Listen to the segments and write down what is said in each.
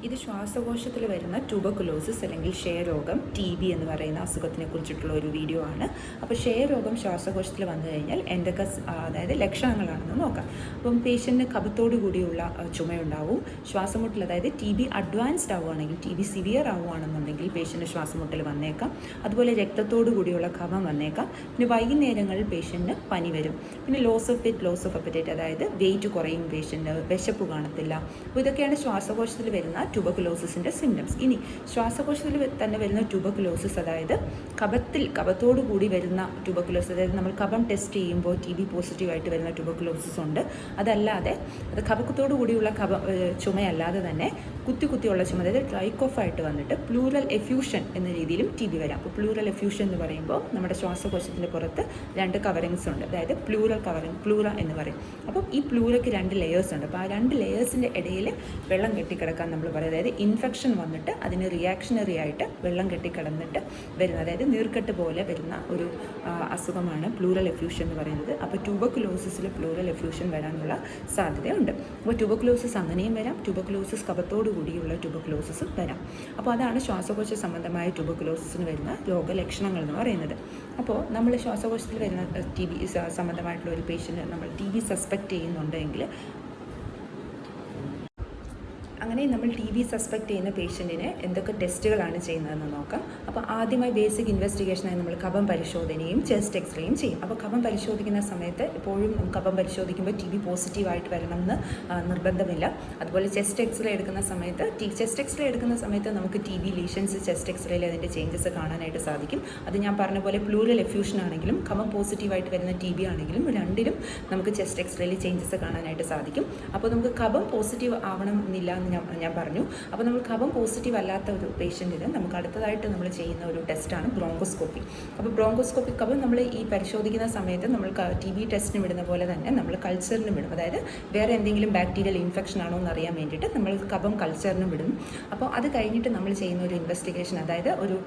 ഇത് ശ്വാസകോശത്തിൽ വരുന്ന ട്യൂബർകുലോസിസ് അല്ലെങ്കിൽ ക്ഷയരോഗം TB എന്ന് പറയുന്ന അസുഖത്തിനെ കുറിച്ചിട്ടുള്ള ഒരു വീഡിയോ ആണ്. അപ്പോൾ ക്ഷയരോഗം ശ്വാസകോശത്തിൽ വന്നു കഴിഞ്ഞാൽ എന്തൊക്കെ അതായത് ലക്ഷണങ്ങളാണെന്ന് നോക്കാം. അപ്പം പേഷ്യൻറ്റിന് കഫത്തോടു കൂടിയുള്ള ചുമയുണ്ടാവും, ശ്വാസമുട്ടൽ അതായത് TB അഡ്വാൻസ്ഡ് ആവുകയാണെങ്കിൽ TB സിവിയർ ആവുകയാണെന്നുണ്ടെങ്കിൽ പേഷ്യൻറ്റ് ശ്വാസമുട്ടൽ വന്നേക്കാം. അതുപോലെ രക്തത്തോടു കൂടിയുള്ള കഫം വന്നേക്കാം. പിന്നെ വൈകുന്നേരങ്ങളിൽ പേഷ്യൻറ്റിന് പനി വരും. പിന്നെ loss of weight, loss of appetite അതായത് വെയിറ്റ് കുറയും, പേഷ്യൻറ്റ് വിശപ്പ് കാണത്തില്ല. അപ്പോൾ ഇതൊക്കെയാണ് ശ്വാസകോശത്തിൽ വരുന്ന ട്യൂബർകുലോസിസിൻ്റെ സിംറ്റംസ്. ഇനി ശ്വാസകോശത്തിൽ തന്നെ വരുന്ന ട്യൂബർകുലോസിസ് അതായത് കഫത്തോടു കൂടി വരുന്ന ട്യൂബർകുലോസിസ്, അതായത് നമ്മൾ കഫം ടെസ്റ്റ് ചെയ്യുമ്പോൾ TB പോസിറ്റീവായിട്ട് വരുന്ന ട്യൂബർകുലോസിസ് ഉണ്ട്. അതല്ലാതെ അത് കഫത്തോടു കൂടിയുള്ള ചുമയല്ലാതെ തന്നെ കുത്തിയുള്ള ചുമ, അതായത് ഡ്രൈ കോഫായിട്ട് വന്നിട്ട് പ്ലൂറൽ എഫ്യൂഷൻ എന്ന രീതിയിലും TB വരാം. അപ്പോൾ പ്ലൂറൽ എഫ്യൂഷൻ എന്ന് പറയുമ്പോൾ നമ്മുടെ ശ്വാസകോശത്തിൻ്റെ പുറത്ത് 2 കവറിങ്സ് ഉണ്ട്, അതായത് പ്ലൂറൽ കവറിങ്, പ്ലൂറ എന്ന് പറയും. അപ്പം ഈ പ്ലൂരയ്ക്ക് 2 ലെയേഴ്സ് ഉണ്ട്. അപ്പോൾ ആ 2 ലെയേഴ്സിൻ്റെ ഇടയിൽ വെള്ളം കെട്ടിക്കിടക്കാൻ നമ്മൾ പറയും. അതായത് ഇൻഫെക്ഷൻ വന്നിട്ട് അതിന് റിയാക്ഷണറി ആയിട്ട് വെള്ളം കെട്ടിക്കിടന്നിട്ട് വരുന്ന, അതായത് നീർക്കെട്ട് പോലെ വരുന്ന ഒരു അസുഖമാണ് പ്ലൂറൽ എഫ്യൂഷൻ എന്ന് പറയുന്നത്. അപ്പോൾ ട്യൂബർകുലോസിസിൽ പ്ലൂറൽ എഫ്യൂഷൻ വരാനുള്ള സാധ്യതയുണ്ട്. അപ്പോൾ ട്യൂബർകുലോസിസ് അങ്ങനെയും വരാം, ട്യൂബർകുലോസിസ് കഫത്തോടു കൂടിയുള്ള ട്യൂബർകുലോസിസും വരാം. അപ്പോൾ അതാണ് ശ്വാസകോശ സംബന്ധമായ ട്യൂബർകുലോസിന് വരുന്ന രോഗലക്ഷണങ്ങൾ എന്ന് പറയുന്നത്. അപ്പോൾ നമ്മൾ ശ്വാസകോശത്തിൽ വരുന്ന TB സംബന്ധമായിട്ടുള്ള ഒരു പേഷ്യൻറ്റ് നമ്മൾ TB സസ്പെക്റ്റ് ചെയ്യുന്നുണ്ടെങ്കിൽ, അങ്ങനെ നമ്മൾ TB സസ്പെക്റ്റ് ചെയ്യുന്ന പേഷ്യൻറ്റിന് എന്തൊക്കെ ടെസ്റ്റുകളാണ് ചെയ്യുന്നതെന്ന് നോക്കാം. അപ്പോൾ ആദ്യമായി ബേസിക് ഇൻവെസ്റ്റിഗേഷനായി നമ്മൾ കഫം പരിശോധനയും ചെസ്റ്റ് എക്സ്റേയും ചെയ്യും. അപ്പോൾ കഫം പരിശോധിക്കുന്ന സമയത്ത് എപ്പോഴും കഫം പരിശോധിക്കുമ്പോൾ TB പോസിറ്റീവായിട്ട് വരണമെന്ന് നിർബന്ധമില്ല. അതുപോലെ ചെസ്റ്റ് എക്സ്റേ എടുക്കുന്ന സമയത്ത് നമുക്ക് TB ലീഷൻസ് ചെസ്റ്റ് എക്സ്റേയിൽ അതിൻ്റെ ചേഞ്ചസ് കാണാനായിട്ട് സാധിക്കും. അത് ഞാൻ പറഞ്ഞ പോലെ പ്ലൂറൽ എഫ്യൂഷൻ ആണെങ്കിലും കഫം പോസിറ്റീവായിട്ട് വരുന്ന TB ആണെങ്കിലും രണ്ടിലും നമുക്ക് ചെസ്റ്റ് എക്സ്റേയിൽ ചേഞ്ചസ് കാണാനായിട്ട് സാധിക്കും. അപ്പോൾ നമുക്ക് കഫം പോസിറ്റീവ് ആവണം എന്നില്ല എന്ന് ഞാൻ പറഞ്ഞു. അപ്പോൾ നമ്മൾ കഫം പോസിറ്റീവ് അല്ലാത്ത ഒരു പേഷ്യൻറ്റിന് നമുക്ക് അടുത്തതായിട്ട് നമ്മൾ ചെയ്യുന്ന ഒരു ടെസ്റ്റാണ് ബ്രോങ്കോസ്കോപ്പി. അപ്പോൾ ബ്രോങ്കോസ്കോപ്പി കഫം നമ്മൾ ഈ പരിശോധിക്കുന്ന സമയത്ത് നമ്മൾ TB ടെസ്റ്റിന് വിടുന്ന പോലെ തന്നെ നമ്മൾ കൾച്ചറിനും വിടും. അതായത് വേറെ എന്തെങ്കിലും ബാക്ടീരിയൽ ഇൻഫെക്ഷൻ ആണോ എന്ന് അറിയാൻ വേണ്ടിയിട്ട് നമ്മൾ കഫം കൾച്ചറിനും വിടും. അപ്പോൾ അത് കഴിഞ്ഞിട്ട് നമ്മൾ ചെയ്യുന്ന ഒരു ഇൻവെസ്റ്റിഗേഷൻ, അതായത് ഒരു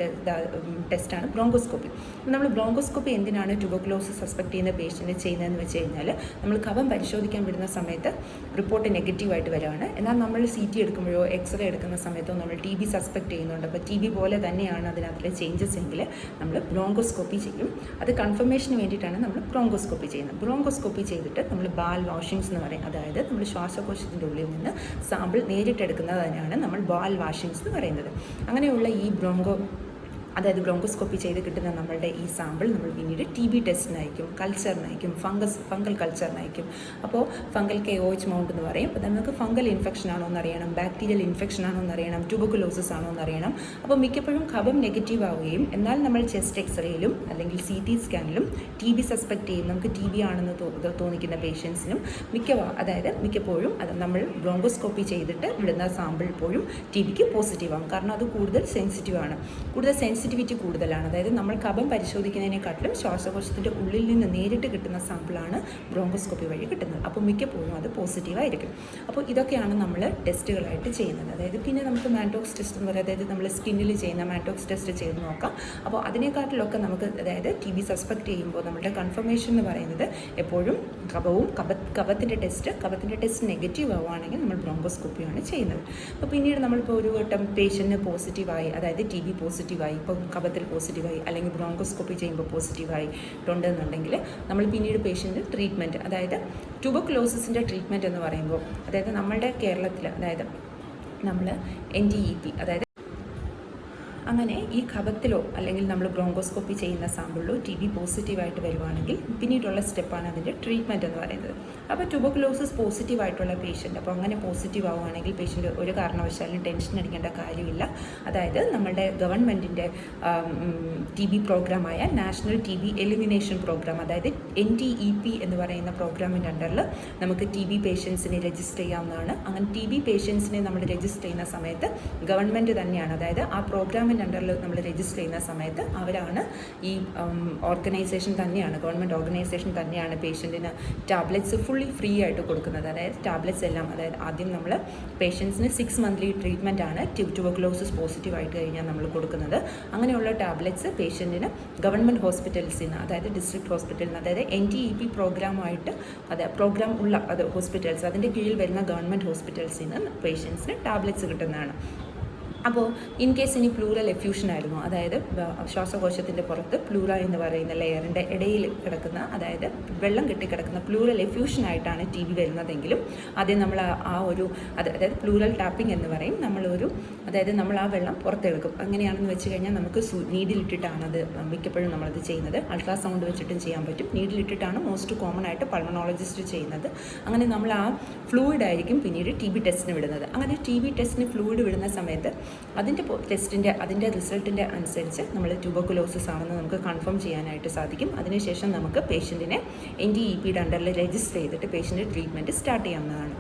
ടെസ്റ്റാണ് ബ്രോങ്കോസ്കോപ്പി. നമ്മൾ ബ്രോങ്കോസ്കോപ്പി എന്തിനാണ് ട്യൂബർകുലോസിസ് സസ്പെക്ട് ചെയ്യുന്ന പേഷ്യൻറ്റ് ചെയ്യുന്നതെന്ന് വെച്ച് കഴിഞ്ഞാൽ, നമ്മൾ കഫം പരിശോധിക്കാൻ വിടുന്ന സമയത്ത് റിപ്പോർട്ട് നെഗറ്റീവായിട്ട് വരികയാണ്. എന്നാൽ നമ്മൾ CT എടുക്കുമ്പോഴോ എക്സ്റേ എടുക്കുന്ന സമയത്തോ നമ്മൾ TB സസ്പെക്ട് ചെയ്യുന്നുണ്ട്, അപ്പോൾ TB പോലെ തന്നെയാണ് അതിനകത്തിലെ ചേഞ്ചസ് എങ്കിൽ നമ്മൾ ബ്രോങ്കോസ്കോപ്പി ചെയ്യും. അത് കൺഫർമേഷന് വേണ്ടിയിട്ടാണ് നമ്മൾ ബ്രോങ്കോസ്കോപ്പി ചെയ്യുന്നത്. ബ്രോങ്കോസ്കോപ്പി ചെയ്തിട്ട് നമ്മൾ ബാൽ വാഷിങ്സ് എന്ന് പറയും, അതായത് നമ്മൾ ശ്വാസകോശത്തിൻ്റെ ഉള്ളിൽ നിന്ന് സാമ്പിൾ നേരിട്ടെടുക്കുന്നത് തന്നെയാണ് നമ്മൾ ബാൽ വാഷിങ്സ് എന്ന് പറയുന്നത്. അങ്ങനെയുള്ള ഈ ബ്രോങ്കോസ്കോപ്പി ചെയ്ത് കിട്ടുന്ന നമ്മളുടെ ഈ സാമ്പിൾ നമ്മൾ പിന്നീട് TB ടെസ്റ്റിനയക്കും, കൾച്ചറിനയക്കും, ഫംഗൽ കൾച്ചറിനയക്കും. അപ്പോൾ ഫംഗൽ KOH മൗണ്ട് എന്ന് പറയും. അപ്പോൾ നമുക്ക് ഫംഗൽ ഇൻഫെക്ഷൻ ആണോ എന്നറിയണം, ബാക്ടീരിയൽ ഇൻഫെക്ഷൻ ആണോ എന്നറിയണം, ട്യൂബർകുലോസിസ് ആണോ എന്നറിയണം. അപ്പോൾ മിക്കപ്പോഴും കഫം നെഗറ്റീവ് ആവുകയും എന്നാൽ നമ്മൾ ചെസ്റ്റ് എക്സ്റേയിലും അല്ലെങ്കിൽ CT സ്കാനിലും TB സസ്പെക്ട് ചെയ്യും, നമുക്ക് TB ആണെന്ന് തോന്നിക്കുന്ന പേഷ്യൻസിനും മിക്കപ്പോഴും അത് നമ്മൾ ബ്രോങ്കോസ്കോപ്പി ചെയ്തിട്ട് വിടുന്ന സാമ്പിൾ ഇപ്പോഴും TBക്ക് പോസിറ്റീവ് ആകും. കാരണം അത് കൂടുതൽ സെൻസിറ്റീവാണ്, സെൻസിറ്റിവിറ്റി കൂടുതലാണ്. അതായത് നമ്മൾ കഫം പരിശോധിക്കുന്നതിനെക്കാട്ടിലും ശ്വാസകോശത്തിൻ്റെ ഉള്ളിൽ നിന്ന് നേരിട്ട് കിട്ടുന്ന സാമ്പിളാണ് ബ്രോങ്കോസ്കോപ്പി വഴി കിട്ടുന്നത്. അപ്പോൾ മിക്കപ്പോഴും അത് പോസിറ്റീവായിരിക്കും. അപ്പോൾ ഇതൊക്കെയാണ് നമ്മൾ ടെസ്റ്റുകളായിട്ട് ചെയ്യുന്നത്. അതായത് പിന്നെ നമുക്ക് മാൻടോക്സ് ടെസ്റ്റ് എന്ന് പറയുന്നത്, അതായത് നമ്മൾ സ്കിന്നിൽ ചെയ്യുന്ന മാൻടോക്സ് ടെസ്റ്റ് ചെയ്ത് നോക്കാം. അപ്പോൾ അതിനെക്കാട്ടിലൊക്കെ നമുക്ക്, അതായത് TB സസ്പെക്ട് ചെയ്യുമ്പോൾ നമ്മുടെ കൺഫർമേഷൻ എന്ന് പറയുന്നത് എപ്പോഴും കഫത്തിൻ്റെ ടെസ്റ്റ് നെഗറ്റീവ് ആവുകയാണെങ്കിൽ നമ്മൾ ബ്രോങ്കോസ്കോപ്പിയാണ് ചെയ്യുന്നത്. അപ്പോൾ പിന്നീട് നമ്മളിപ്പോൾ ഒരു വട്ടം പേഷ്യൻറ്റിന് പോസിറ്റീവായി, അതായത് TB പോസിറ്റീവായി, ഇപ്പോൾ കഫത്തിൽ പോസിറ്റീവായി അല്ലെങ്കിൽ ബ്രോങ്കോസ്കോപ്പി ചെയ്യുമ്പോൾ പോസിറ്റീവായിട്ടുണ്ടെന്നുണ്ടെങ്കിൽ നമ്മൾ പിന്നീട് പേഷ്യൻ്റ് ട്രീറ്റ്മെൻറ്റ്, അതായത് ട്യൂബർകുലോസിസിൻ്റെ ട്രീറ്റ്മെൻറ്റ് എന്ന് പറയുമ്പോൾ, അതായത് നമ്മളുടെ കേരളത്തിൽ അതായത് നമ്മൾ NTEP, അതായത് അങ്ങനെ ഈ കഫത്തിലോ അല്ലെങ്കിൽ നമ്മൾ ബ്രോങ്കോസ്കോപ്പി ചെയ്യുന്ന സാമ്പിളിലോ TB പോസിറ്റീവായിട്ട് വരുവാണെങ്കിൽ പിന്നീടുള്ള സ്റ്റെപ്പാണ് അതിൻ്റെ ട്രീറ്റ്മെൻറ്റ് എന്ന് പറയുന്നത്. അപ്പോൾ ട്യൂബർകുലോസിസ് പോസിറ്റീവായിട്ടുള്ള പേഷ്യൻ്റ്, അപ്പോൾ അങ്ങനെ പോസിറ്റീവ് ആവുകയാണെങ്കിൽ പേഷ്യൻ്റ് ഒരു കാരണവശാലും ടെൻഷൻ അടിക്കേണ്ട കാര്യമില്ല. അതായത് നമ്മുടെ ഗവൺമെൻറ്റിൻ്റെ TB പ്രോഗ്രാമായ നാഷണൽ TB എലിമിനേഷൻ പ്രോഗ്രാം, അതായത് NTEP എന്ന് പറയുന്ന പ്രോഗ്രാമിൻ്റെ അണ്ടറിൽ നമുക്ക് TB പേഷ്യൻസിനെ രജിസ്റ്റർ ചെയ്യാവുന്നതാണ്. അങ്ങനെ TB പേഷ്യൻസിനെ നമ്മൾ രജിസ്റ്റർ ചെയ്യുന്ന സമയത്ത് ഗവൺമെൻറ് തന്നെയാണ്, അതായത് ആ പ്രോഗ്രാമിന് ഗവൺമെൻറ് അണ്ടറിൽ നമ്മൾ രജിസ്റ്റർ ചെയ്യുന്ന സമയത്ത് അവരാണ് ഈ ഓർഗനൈസേഷൻ തന്നെയാണ്, ഗവൺമെൻറ് ഓർഗനൈസേഷൻ തന്നെയാണ് പേഷ്യൻറ്റിന് ടാബ്ലറ്റ്സ് ഫുള്ളി ഫ്രീ ആയിട്ട് കൊടുക്കുന്നത്. അതായത് ടാബ്ലറ്റ്സ് എല്ലാം, അതായത് ആദ്യം നമ്മൾ പേഷ്യൻസിന് 6 മന്ത്ലി ട്രീറ്റ്മെൻറ്റ് ആണ് ട്യൂബർക്കുലോസിസ് പോസിറ്റീവ് ആയിട്ട് കഴിഞ്ഞാൽ നമ്മൾ കൊടുക്കുന്നത്. അങ്ങനെയുള്ള ടാബ്ലറ്റ്സ് പേഷ്യൻറ്റിന് ഗവൺമെൻറ് ഹോസ്പിറ്റൽസിൽ നിന്ന്, അതായത് ഡിസ്ട്രിക്ട് ഹോസ്പിറ്റലിൽ നിന്ന്, അതായത് NTEP പ്രോഗ്രാമായിട്ട് പ്രോഗ്രാം ഉള്ള ഹോസ്പിറ്റൽസ്, അതിൻ്റെ കീഴിൽ വരുന്ന ഗവൺമെൻറ് ഹോസ്പിറ്റൽസിൽ നിന്ന് പേഷ്യൻസിന് ടാബ്ലറ്റ്സ് കിട്ടുന്നതാണ്. അപ്പോൾ ഇൻ കേസ് ഇനി പ്ലൂറൽ എഫ്യൂഷൻ ആയിരുന്നു, അതായത് ശ്വാസകോശത്തിൻ്റെ പുറത്ത് പ്ലൂറ എന്ന് പറയുന്ന ലെയറിൻ്റെ ഇടയിൽ കിടക്കുന്ന, അതായത് വെള്ളം കെട്ടിക്കിടക്കുന്ന പ്ലൂറൽ എഫ്യൂഷനായിട്ടാണ് TB വരുന്നതെങ്കിലും ആദ്യം നമ്മൾ ആ ഒരു അതായത് പ്ലൂറൽ ടാപ്പിംഗ് എന്ന് പറയും, അതായത് നമ്മൾ ആ വെള്ളം പുറത്തെടുക്കും. അങ്ങനെയാണെന്ന് വെച്ച് കഴിഞ്ഞാൽ നമുക്ക് നീഡിലിട്ടിട്ടാണ് അത് മിക്കപ്പോഴും നമ്മളത് ചെയ്യുന്നത്. അൾട്രാസൗണ്ട് വെച്ചിട്ടും ചെയ്യാൻ പറ്റും. നീഡിലിട്ടിട്ടാണ് മോസ്റ്റ് കോമൺ ആയിട്ട് പൾമണോളജിസ്റ്റ് ചെയ്യുന്നത്. അങ്ങനെ നമ്മൾ ആ ഫ്ലൂയിഡ് ആയിരിക്കും പിന്നീട് TB ടെസ്റ്റിന് വിടുന്നത്. അങ്ങനെ TB ടെസ്റ്റിന് ഫ്ലൂയിഡ് വിടുന്ന സമയത്ത് അതിൻ്റെ റിസൾട്ടിൻ്റെ അനുസരിച്ച് നമ്മൾ ട്യൂബർക്കുലോസിസ് ആണെന്ന് നമുക്ക് കൺഫേം ചെയ്യാനായിട്ട് സാധിക്കും. അതിനുശേഷം നമുക്ക് പേഷ്യൻറ്റിനെ NTEPയുടെ അണ്ടറിൽ രജിസ്റ്റർ ചെയ്തിട്ട് പേഷ്യൻ്റ് ട്രീറ്റ്മെൻറ്റ് സ്റ്റാർട്ട് ചെയ്യാവുന്നതാണ്.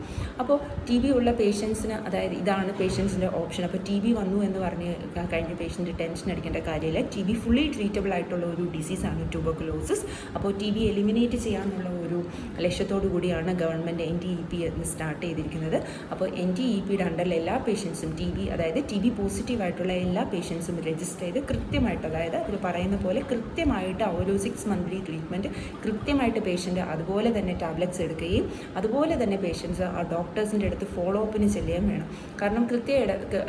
അപ്പോൾ TB ഉള്ള പേഷ്യൻസിന്, അതായത് ഇതാണ് പേഷ്യൻസിൻ്റെ ഓപ്ഷൻ. അപ്പോൾ TB വന്നു എന്ന് പറഞ്ഞ് കഴിഞ്ഞ പേഷ്യൻറ്റ് ടെൻഷൻ അടിക്കേണ്ട കാര്യമില്ല. TB ഫുള്ളി ട്രീറ്റബിൾ ആയിട്ടുള്ള ഒരു ഡിസീസാണ് ട്യൂബർക്കുലോസിസ്. അപ്പോൾ TB എലിമിനേറ്റ് ചെയ്യാനുള്ള ഒരു ലക്ഷ്യത്തോടു കൂടിയാണ് ഗവൺമെൻറ് NTEP സ്റ്റാർട്ട് ചെയ്തിരിക്കുന്നത്. അപ്പോൾ NTEPയുടെ അണ്ടറിൽ എല്ലാ പേഷ്യൻസും അതായത് TB പോസിറ്റീവായിട്ടുള്ള എല്ലാ പേഷ്യൻസും രജിസ്റ്റർ ചെയ്ത് കൃത്യമായിട്ട്, അതായത് അവർ പറയുന്ന പോലെ കൃത്യമായിട്ട് ആ ഒരു 6 മന്ത്ലി ട്രീറ്റ്മെൻറ്റ് കൃത്യമായിട്ട് പേഷ്യൻ്റ് അതുപോലെ തന്നെ ടാബ്ലറ്റ്സ് എടുക്കുകയും അതുപോലെ തന്നെ പേഷ്യൻസ് ആ ഡോക്ടേഴ്സിൻ്റെ അടുത്ത് ഫോളോ അപ്പിന് ചെല്ലുകയും വേണം. കാരണം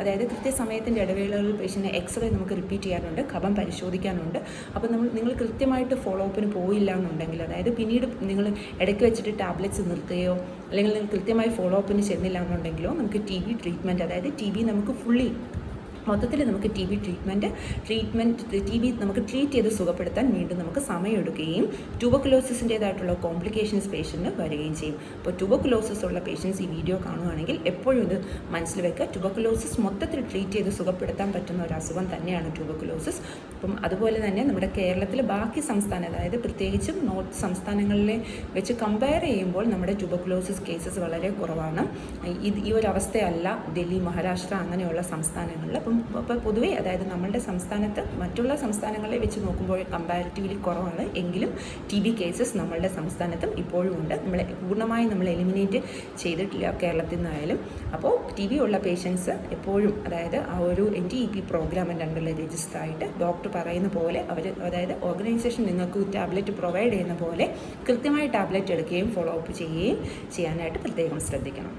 അതായത് കൃത്യസമയത്തിൻ്റെ ഇടവേളകളിൽ പേഷ്യൻ്റ് എക്സ്റേ നമുക്ക് റിപ്പീറ്റ് ചെയ്യാനുണ്ട്, കഫം പരിശോധിക്കാനുണ്ട്. അപ്പോൾ നിങ്ങൾ കൃത്യമായിട്ട് ഫോളോ അപ്പിന് പോയില്ല എന്നുണ്ടെങ്കിൽ, അതായത് പിന്നീട് നിങ്ങൾ ഇടയ്ക്ക് വെച്ചിട്ട് ടാബ്ലറ്റ്സ് നിർത്തുകയോ അല്ലെങ്കിൽ നിങ്ങൾ കൃത്യമായി ഫോളോ അപ്പിന് ചെന്നില്ല എന്നുണ്ടെങ്കിലോ നമുക്ക് TB ട്രീറ്റ്മെൻറ്റ്, അതായത് TB നമുക്ക് ഫുള്ളി മൊത്തത്തിൽ നമുക്ക് TB നമുക്ക് ട്രീറ്റ് ചെയ്ത് സുഖപ്പെടുത്താൻ വീണ്ടും നമുക്ക് സമയമെടുക്കുകയും ട്യൂബർക്കുലോസിസിൻ്റേതായിട്ടുള്ള കോംപ്ലിക്കേഷൻസ് പേഷ്യൻറ്റിന് വരികയും ചെയ്യും. അപ്പോൾ ട്യൂബർക്കുലോസിസ് ഉള്ള പേഷ്യൻസ് ഈ വീഡിയോ കാണുകയാണെങ്കിൽ എപ്പോഴും ഇത് മനസ്സിൽ വെക്കുക. ട്യൂബർക്കുലോസിസ് മൊത്തത്തിൽ ട്രീറ്റ് ചെയ്ത് സുഖപ്പെടുത്താൻ പറ്റുന്ന ഒരു അസുഖം തന്നെയാണ് ട്യൂബർക്കുലോസിസ്. അപ്പം അതുപോലെ തന്നെ നമ്മുടെ കേരളത്തിൽ ബാക്കി സംസ്ഥാനം, അതായത് പ്രത്യേകിച്ചും നോർത്ത് സംസ്ഥാനങ്ങളിലെ വെച്ച് കമ്പയർ ചെയ്യുമ്പോൾ നമ്മുടെ ട്യൂബർക്കുലോസിസ് കേസസ് വളരെ കുറവാണ്. ഈ ഒരു അവസ്ഥയല്ല ഡൽഹി, മഹാരാഷ്ട്ര അങ്ങനെയുള്ള സംസ്ഥാനങ്ങളിൽ. അപ്പോൾ പൊതുവേ, അതായത് നമ്മളുടെ സംസ്ഥാനത്ത് മറ്റുള്ള സംസ്ഥാനങ്ങളെ വെച്ച് നോക്കുമ്പോൾ കമ്പാരിറ്റീവ്ലി കുറവാണ്. എങ്കിലും TB കേസസ് നമ്മളുടെ സംസ്ഥാനത്തും ഇപ്പോഴും ഉണ്ട്. പൂർണ്ണമായും നമ്മൾ എലിമിനേറ്റ് ചെയ്തിട്ടില്ല കേരളത്തിൽ നിന്നായാലും. അപ്പോൾ TB ഉള്ള പേഷ്യൻസ് എപ്പോഴും, അതായത് ആ ഒരു NTEP പ്രോഗ്രാമിൻ്റെ അണ്ടറിൽ രജിസ്റ്റർ ആയിട്ട് ഡോക്ടർ പറയുന്ന പോലെ അതായത് ഓർഗനൈസേഷൻ നിങ്ങൾക്ക് ടാബ്ലറ്റ് പ്രൊവൈഡ് ചെയ്യുന്ന പോലെ കൃത്യമായി ടാബ്ലറ്റ് എടുക്കുകയും ഫോളോ അപ്പ് ചെയ്യുകയും ചെയ്യാനായിട്ട് പ്രത്യേകം ശ്രദ്ധിക്കണം.